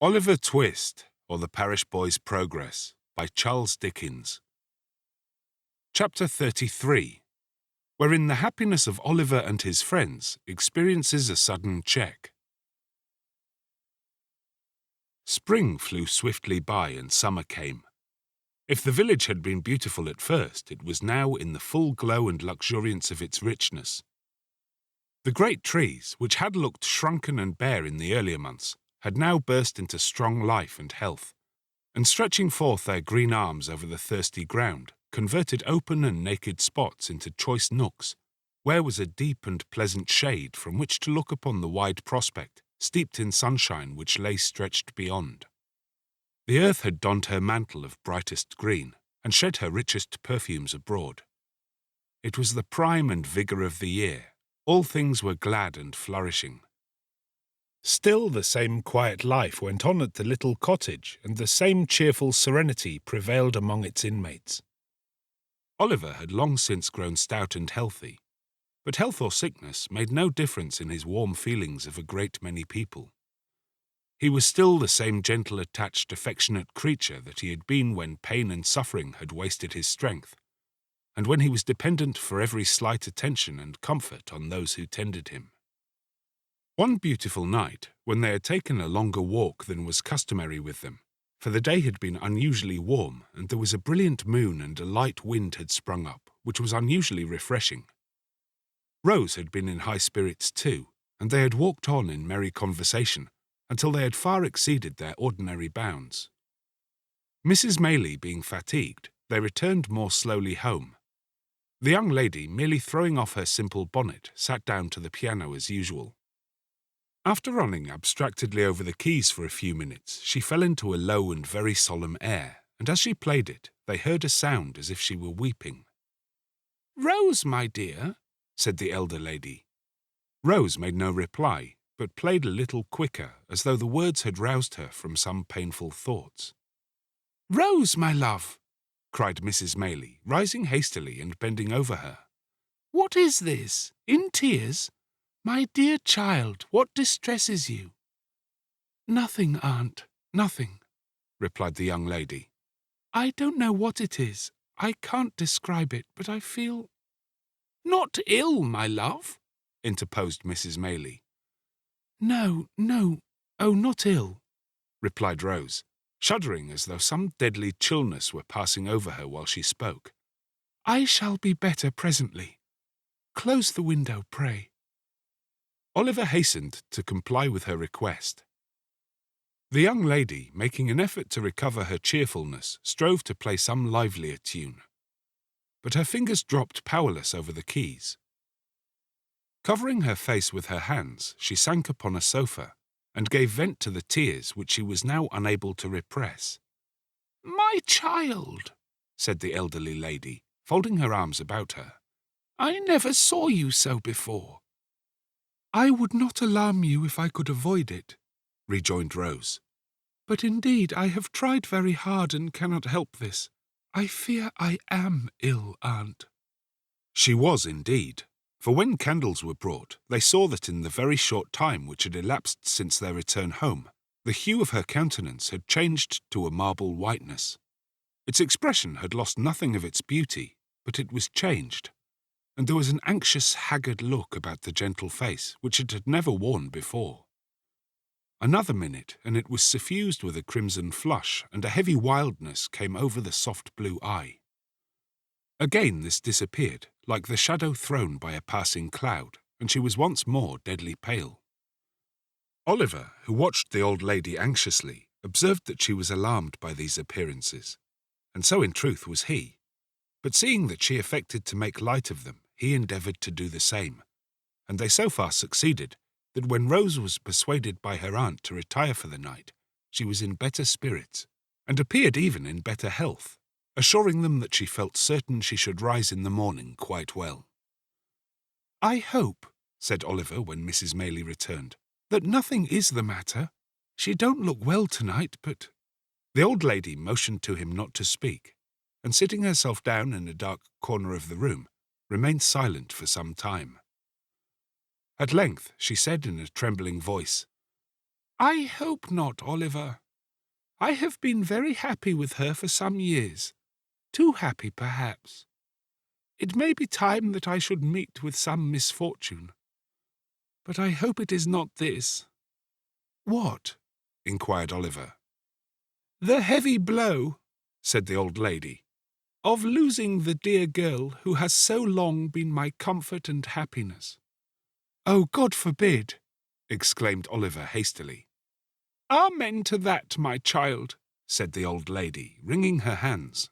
Oliver Twist, or The Parish Boy's Progress, by Charles Dickens. Chapter 33, wherein the happiness of Oliver and his friends experiences a sudden check. Spring flew swiftly by and summer came. If the village had been beautiful at first, it was now in the full glow and luxuriance of its richness. The great trees, which had looked shrunken and bare in the earlier months, had now burst into strong life and health, and stretching forth their green arms over the thirsty ground, converted open and naked spots into choice nooks, where was a deep and pleasant shade from which to look upon the wide prospect, steeped in sunshine which lay stretched beyond. The earth had donned her mantle of brightest green, and shed her richest perfumes abroad. It was the prime and vigour of the year. All things were glad and flourishing. Still the same quiet life went on at the little cottage, and the same cheerful serenity prevailed among its inmates. Oliver had long since grown stout and healthy, but health or sickness made no difference in his warm feelings of a great many people. He was still the same gentle, attached, affectionate creature that he had been when pain and suffering had wasted his strength, and when he was dependent for every slight attention and comfort on those who tended him. One beautiful night, when they had taken a longer walk than was customary with them, for the day had been unusually warm and there was a brilliant moon and a light wind had sprung up, which was unusually refreshing. Rose had been in high spirits too, and they had walked on in merry conversation until they had far exceeded their ordinary bounds. Mrs. Maylie being fatigued, they returned more slowly home. The young lady, merely throwing off her simple bonnet, sat down to the piano as usual. After running abstractedly over the keys for a few minutes, she fell into a low and very solemn air, and as she played it, they heard a sound as if she were weeping. "Rose, my dear," said the elder lady. Rose made no reply, but played a little quicker, as though the words had roused her from some painful thoughts. "Rose, my love," cried Mrs. Maylie, rising hastily and bending over her. "What is this? In tears? My dear child, what distresses you?" "Nothing, aunt, nothing," replied the young lady. "I don't know what it is. I can't describe it, but I feel—" "Not ill, my love?" interposed Mrs. Maylie. "No, oh, not ill," replied Rose, shuddering as though some deadly chillness were passing over her while she spoke. "I shall be better presently. Close the window, pray." Oliver hastened to comply with her request. The young lady, making an effort to recover her cheerfulness, strove to play some livelier tune, but her fingers dropped powerless over the keys. Covering her face with her hands, she sank upon a sofa, and gave vent to the tears which she was now unable to repress. "My child," said the elderly lady, folding her arms about her, "I never saw you so before." "I would not alarm you if I could avoid it," rejoined Rose. "But indeed I have tried very hard and cannot help this. I fear I am ill, aunt." She was indeed, for when candles were brought, they saw that in the very short time which had elapsed since their return home, the hue of her countenance had changed to a marble whiteness. Its expression had lost nothing of its beauty, but it was changed, and there was an anxious, haggard look about the gentle face which it had never worn before. Another minute, and it was suffused with a crimson flush, and a heavy wildness came over the soft blue eye. Again this disappeared, like the shadow thrown by a passing cloud, and she was once more deadly pale. Oliver, who watched the old lady anxiously, observed that she was alarmed by these appearances, and so in truth was he. But seeing that she affected to make light of them, he endeavoured to do the same, and they so far succeeded that when Rose was persuaded by her aunt to retire for the night, she was in better spirits, and appeared even in better health, assuring them that she felt certain she should rise in the morning quite well. "I hope," said Oliver when Mrs. Maylie returned, "that nothing is the matter. She don't look well tonight, but—" The old lady motioned to him not to speak, and sitting herself down in a dark corner of the room, remained silent for some time. At length she said in a trembling voice, I hope not, Oliver. I have been very happy with her for some years. Too happy, perhaps. It may be time that I should meet with some misfortune. But I hope it is not this. What? Inquired Oliver. The heavy blow, said the old lady, of losing the dear girl who has so long been my comfort and happiness. Oh, God forbid! Exclaimed Oliver hastily. Amen to that, my child, said the old lady, wringing her hands.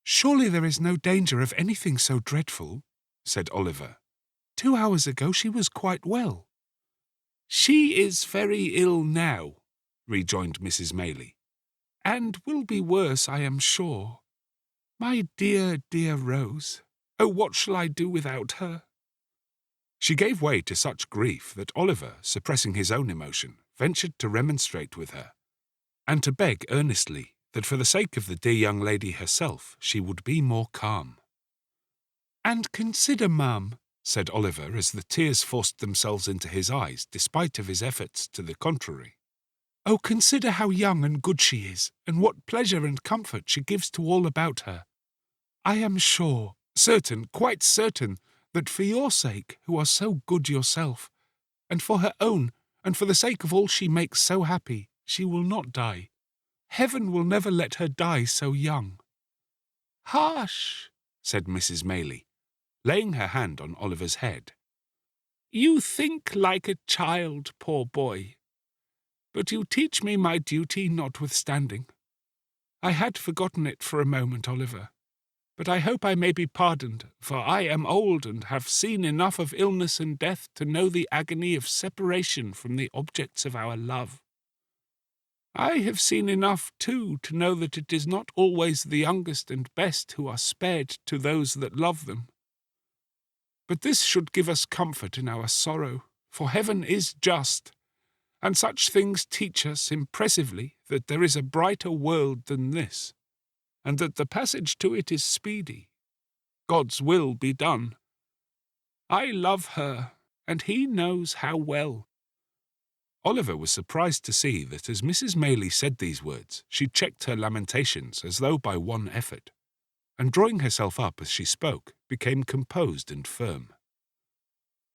Surely there is no danger of anything so dreadful, said Oliver. 2 hours ago she was quite well. She is very ill now, rejoined Mrs. Maylie, and will be worse, I am sure. My dear, dear Rose, oh, what shall I do without her? She gave way to such grief that Oliver, suppressing his own emotion, ventured to remonstrate with her, and to beg earnestly that for the sake of the dear young lady herself she would be more calm. And consider, ma'am, said Oliver as the tears forced themselves into his eyes despite of his efforts to the contrary. Oh, consider how young and good she is, and what pleasure and comfort she gives to all about her. I am sure, certain, quite certain, that for your sake, who are so good yourself, and for her own, and for the sake of all she makes so happy, she will not die. Heaven will never let her die so young. Hush, said Mrs. Maylie, laying her hand on Oliver's head. You think like a child, poor boy. But you teach me my duty notwithstanding. I had forgotten it for a moment, Oliver. But I hope I may be pardoned, for I am old and have seen enough of illness and death to know the agony of separation from the objects of our love. I have seen enough, too, to know that it is not always the youngest and best who are spared to those that love them. But this should give us comfort in our sorrow, for heaven is just, and such things teach us impressively that there is a brighter world than this, and that the passage to it is speedy. God's will be done. I love her, and he knows how well. Oliver was surprised to see that as Mrs. Maylie said these words, she checked her lamentations as though by one effort, and drawing herself up as she spoke, became composed and firm.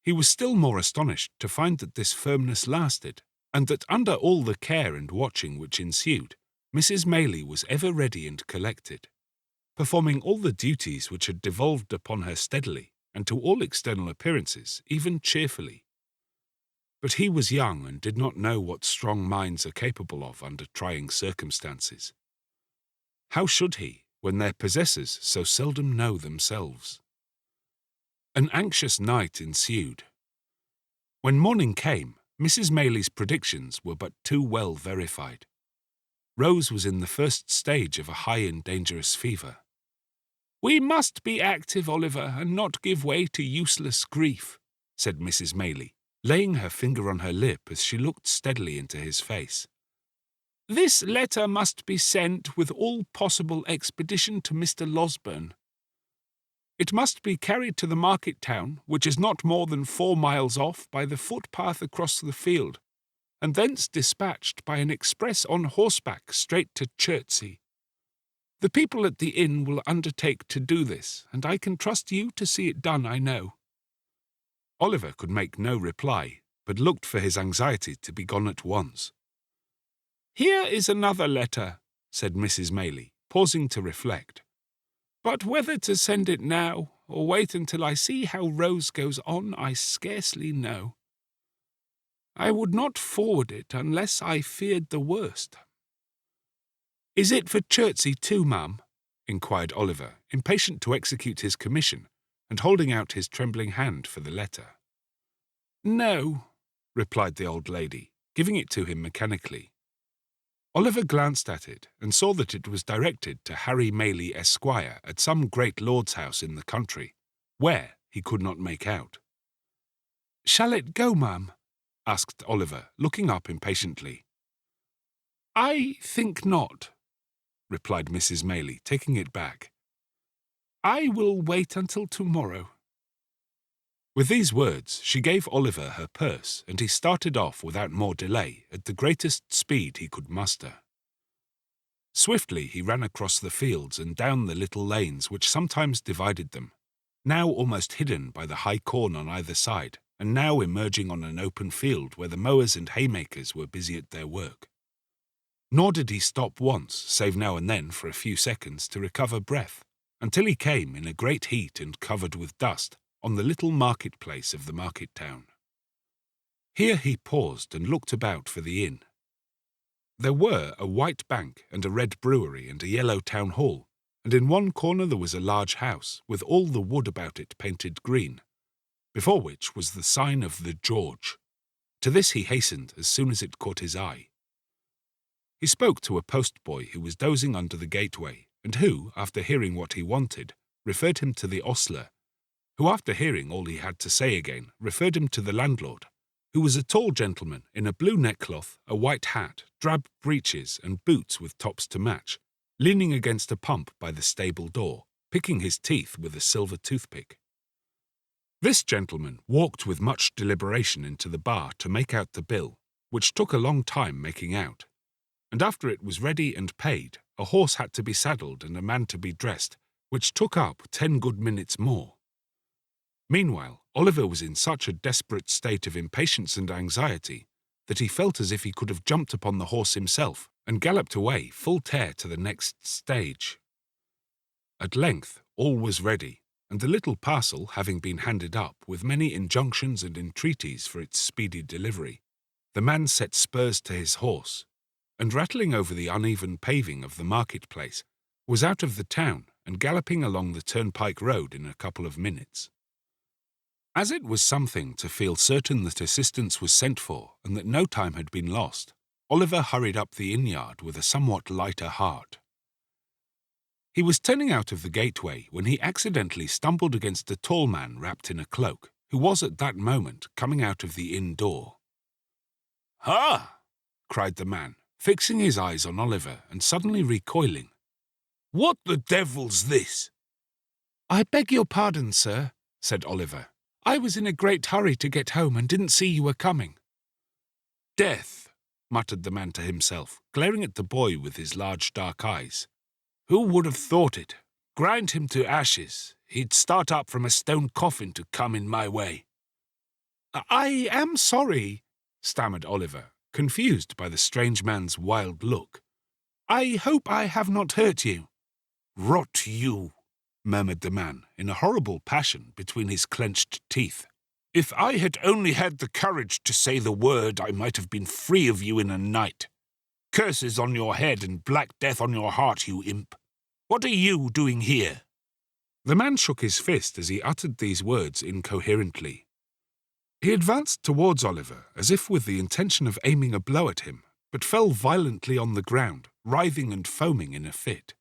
He was still more astonished to find that this firmness lasted, and that under all the care and watching which ensued, Mrs. Maylie was ever ready and collected, performing all the duties which had devolved upon her steadily, and to all external appearances, even cheerfully. But he was young and did not know what strong minds are capable of under trying circumstances. How should he, when their possessors so seldom know themselves? An anxious night ensued. When morning came, Mrs. Maylie's predictions were but too well verified. Rose was in the first stage of a high and dangerous fever. We must be active, Oliver, and not give way to useless grief, said Mrs. Maylie, laying her finger on her lip as she looked steadily into his face. This letter must be sent with all possible expedition to Mr. Losberne. It must be carried to the market town, which is not more than 4 miles off, by the footpath across the field, and thence dispatched by an express on horseback straight to Chertsey. The people at the inn will undertake to do this, and I can trust you to see it done, I know. Oliver could make no reply, but looked for his anxiety to be gone at once. Here is another letter, said Mrs. Maylie, pausing to reflect. But whether to send it now, or wait until I see how Rose goes on, I scarcely know. I would not forward it unless I feared the worst. Is it for Chertsey too, ma'am? Inquired Oliver, impatient to execute his commission, and holding out his trembling hand for the letter. No, replied the old lady, giving it to him mechanically. Oliver glanced at it, and saw that it was directed to Harry Maylie, Esquire, at some great lord's house in the country, where he could not make out. Shall it go, ma'am? Asked Oliver, looking up impatiently. I think not, replied Mrs. Maylie, taking it back. I will wait until tomorrow. With these words, she gave Oliver her purse, and he started off without more delay at the greatest speed he could muster. Swiftly he ran across the fields and down the little lanes which sometimes divided them, now almost hidden by the high corn on either side, and now emerging on an open field where the mowers and haymakers were busy at their work. Nor did he stop once, save now and then for a few seconds, to recover breath, until he came, in a great heat and covered with dust, on the little market-place of the market town. Here he paused and looked about for the inn. There were a white bank and a red brewery and a yellow town hall, and in one corner there was a large house, with all the wood about it painted green, before which was the sign of the George. To this he hastened as soon as it caught his eye. He spoke to a postboy who was dozing under the gateway, and who, after hearing what he wanted, referred him to the ostler, who, after hearing all he had to say again, referred him to the landlord, who was a tall gentleman in a blue neckcloth, a white hat, drab breeches, and boots with tops to match, leaning against a pump by the stable door, picking his teeth with a silver toothpick. This gentleman walked with much deliberation into the bar to make out the bill, which took a long time making out, and after it was ready and paid, a horse had to be saddled and a man to be dressed, which took up 10 good minutes more. Meanwhile, Oliver was in such a desperate state of impatience and anxiety that he felt as if he could have jumped upon the horse himself and galloped away full tear to the next stage. At length all was ready, and the little parcel having been handed up with many injunctions and entreaties for its speedy delivery, the man set spurs to his horse, and rattling over the uneven paving of the market-place, was out of the town and galloping along the turnpike road in a couple of minutes. As it was something to feel certain that assistance was sent for and that no time had been lost, Oliver hurried up the inn-yard with a somewhat lighter heart. He was turning out of the gateway when he accidentally stumbled against a tall man wrapped in a cloak, who was at that moment coming out of the inn door. "Ha!" cried the man, fixing his eyes on Oliver and suddenly recoiling. "What the devil's this?" "I beg your pardon, sir," said Oliver. "I was in a great hurry to get home and didn't see you were coming." "Death," muttered the man to himself, glaring at the boy with his large dark eyes. "Who would have thought it? Grind him to ashes. He'd start up from a stone coffin to come in my way." "I am sorry," stammered Oliver, confused by the strange man's wild look. "I hope I have not hurt you." "Rot you," murmured the man, in a horrible passion between his clenched teeth. "If I had only had the courage to say the word, I might have been free of you in a night. Curses on your head and black death on your heart, you imp. What are you doing here?" The man shook his fist as he uttered these words incoherently. He advanced towards Oliver as if with the intention of aiming a blow at him, but fell violently on the ground, writhing and foaming in a fit.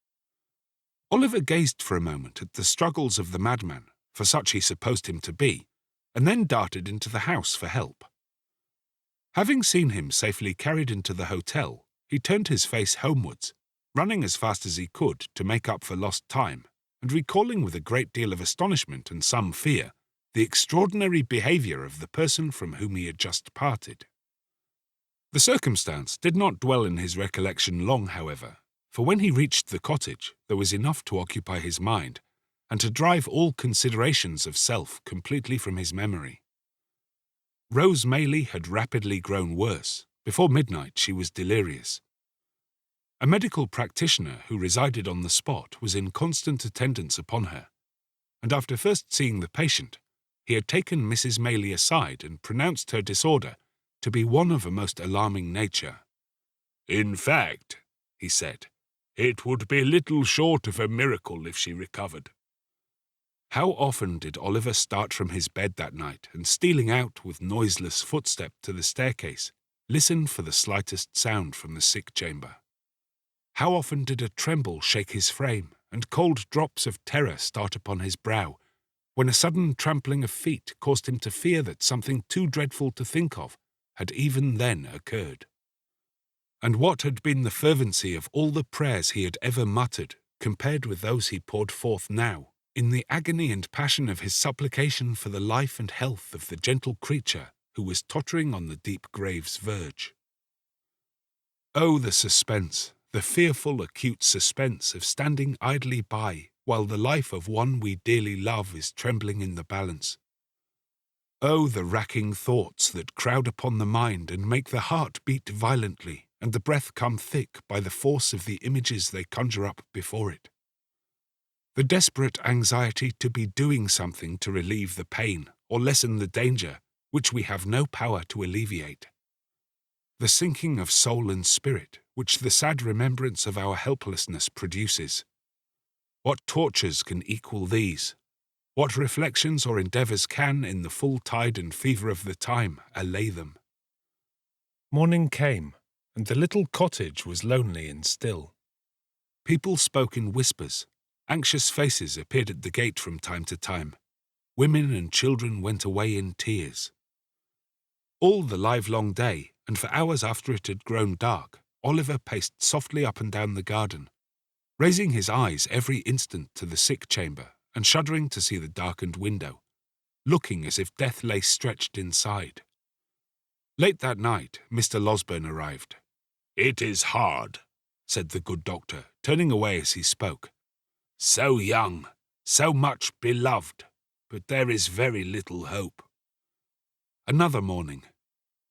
Oliver gazed for a moment at the struggles of the madman, for such he supposed him to be, and then darted into the house for help. Having seen him safely carried into the hotel, he turned his face homewards, running as fast as he could to make up for lost time, and recalling with a great deal of astonishment and some fear the extraordinary behaviour of the person from whom he had just parted. The circumstance did not dwell in his recollection long, however, for when he reached the cottage there was enough to occupy his mind, and to drive all considerations of self completely from his memory. Rose Maylie had rapidly grown worse. Before midnight she was delirious. A medical practitioner who resided on the spot was in constant attendance upon her, and after first seeing the patient, he had taken Mrs. Maylie aside and pronounced her disorder to be one of a most alarming nature. "In fact," he said, "it would be little short of a miracle if she recovered." How often did Oliver start from his bed that night and, stealing out with noiseless footstep to the staircase, listen for the slightest sound from the sick chamber. How often did a tremble shake his frame and cold drops of terror start upon his brow, when a sudden trampling of feet caused him to fear that something too dreadful to think of had even then occurred. And what had been the fervency of all the prayers he had ever muttered compared with those he poured forth now, in the agony and passion of his supplication for the life and health of the gentle creature who was tottering on the deep grave's verge. Oh, the suspense, the fearful, acute suspense of standing idly by while the life of one we dearly love is trembling in the balance. Oh, the racking thoughts that crowd upon the mind and make the heart beat violently and the breath come thick by the force of the images they conjure up before it. The desperate anxiety to be doing something to relieve the pain or lessen the danger which we have no power to alleviate. The sinking of soul and spirit which the sad remembrance of our helplessness produces. What tortures can equal these? What reflections or endeavours can, in the full tide and fever of the time, allay them? Morning came, and the little cottage was lonely and still. People spoke in whispers. Anxious faces appeared at the gate from time to time. Women and children went away in tears. All the livelong day, and for hours after it had grown dark, Oliver paced softly up and down the garden, raising his eyes every instant to the sick chamber and shuddering to see the darkened window, looking as if death lay stretched inside. Late that night, Mr. Losberne arrived. "It is hard," said the good doctor, turning away as he spoke. "So young, so much beloved, but there is very little hope." Another morning.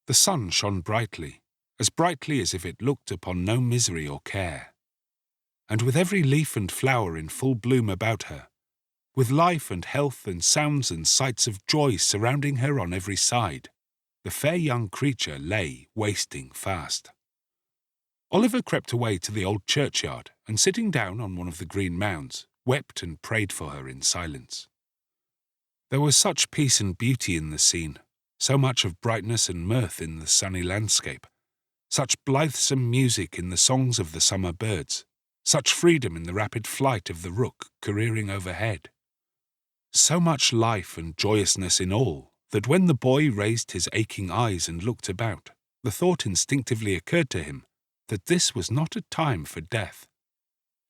The sun shone brightly as if it looked upon no misery or care. And with every leaf and flower in full bloom about her, with life and health and sounds and sights of joy surrounding her on every side, the fair young creature lay wasting fast. Oliver crept away to the old churchyard and, sitting down on one of the green mounds, wept and prayed for her in silence. There was such peace and beauty in the scene, so much of brightness and mirth in the sunny landscape, such blithesome music in the songs of the summer birds, such freedom in the rapid flight of the rook careering overhead. So much life and joyousness in all, that when the boy raised his aching eyes and looked about, the thought instinctively occurred to him that this was not a time for death,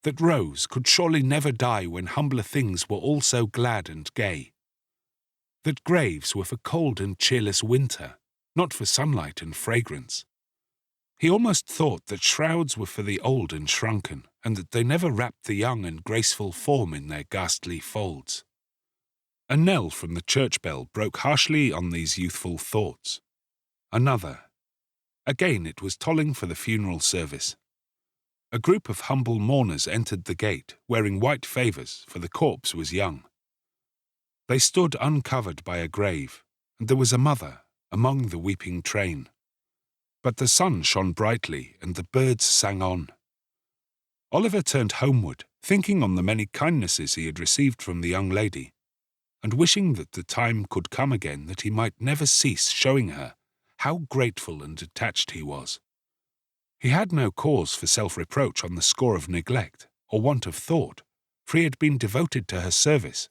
that Rose could surely never die when humbler things were all so glad and gay, that graves were for cold and cheerless winter, not for sunlight and fragrance. He almost thought that shrouds were for the old and shrunken, and that they never wrapped the young and graceful form in their ghastly folds. A knell from the church bell broke harshly on these youthful thoughts. Another. Again it was tolling for the funeral service. A group of humble mourners entered the gate, wearing white favours, for the corpse was young. They stood uncovered by a grave, and there was a mother among the weeping train. But the sun shone brightly, and the birds sang on. Oliver turned homeward, thinking on the many kindnesses he had received from the young lady, and wishing that the time could come again that he might never cease showing her how grateful and attached he was. He had no cause for self-reproach on the score of neglect or want of thought, for he had been devoted to her service,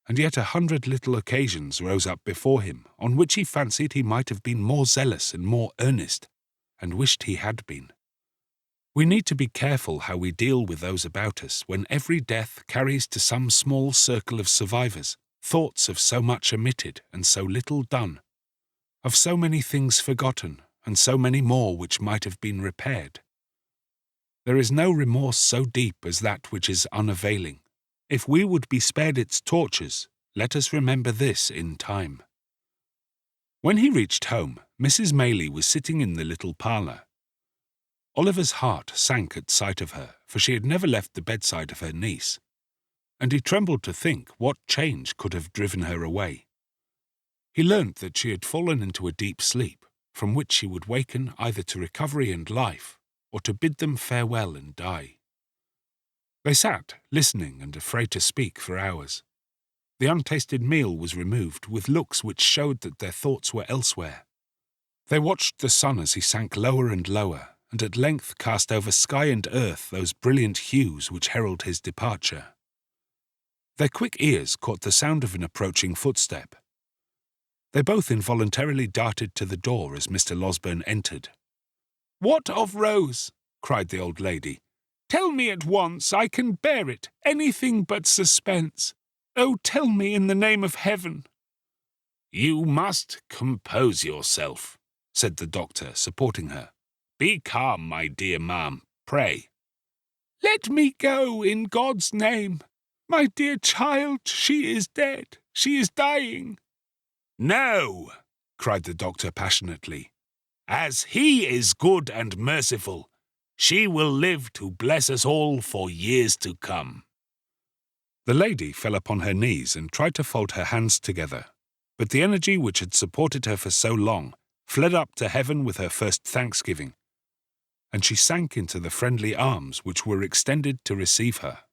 and yet 100 little occasions rose up before him on which he fancied he might have been more zealous and more earnest, and wished he had been. We need to be careful how we deal with those about us when every death carries to some small circle of survivors thoughts of so much omitted and so little done, of so many things forgotten and so many more which might have been repaired. There is no remorse so deep as that which is unavailing. If we would be spared its tortures, let us remember this in time. When he reached home, Mrs. Maylie was sitting in the little parlour. Oliver's heart sank at sight of her, for she had never left the bedside of her niece, and he trembled to think what change could have driven her away. He learnt that she had fallen into a deep sleep, from which she would waken either to recovery and life, or to bid them farewell and die. They sat, listening and afraid to speak, for hours. The untasted meal was removed with looks which showed that their thoughts were elsewhere. They watched the sun as he sank lower and lower, and at length cast over sky and earth those brilliant hues which herald his departure. Their quick ears caught the sound of an approaching footstep. They both involuntarily darted to the door as Mr. Losberne entered. "What of Rose?" cried the old lady. "Tell me at once, I can bear it, anything but suspense. Oh, tell me in the name of heaven." "You must compose yourself," said the doctor, supporting her. "Be calm, my dear ma'am, pray." "Let me go, in God's name. My dear child, she is dead. She is dying." "No," cried the doctor passionately. "As He is good and merciful, she will live to bless us all for years to come." The lady fell upon her knees and tried to fold her hands together, but the energy which had supported her for so long fled up to heaven with her first thanksgiving, and she sank into the friendly arms which were extended to receive her.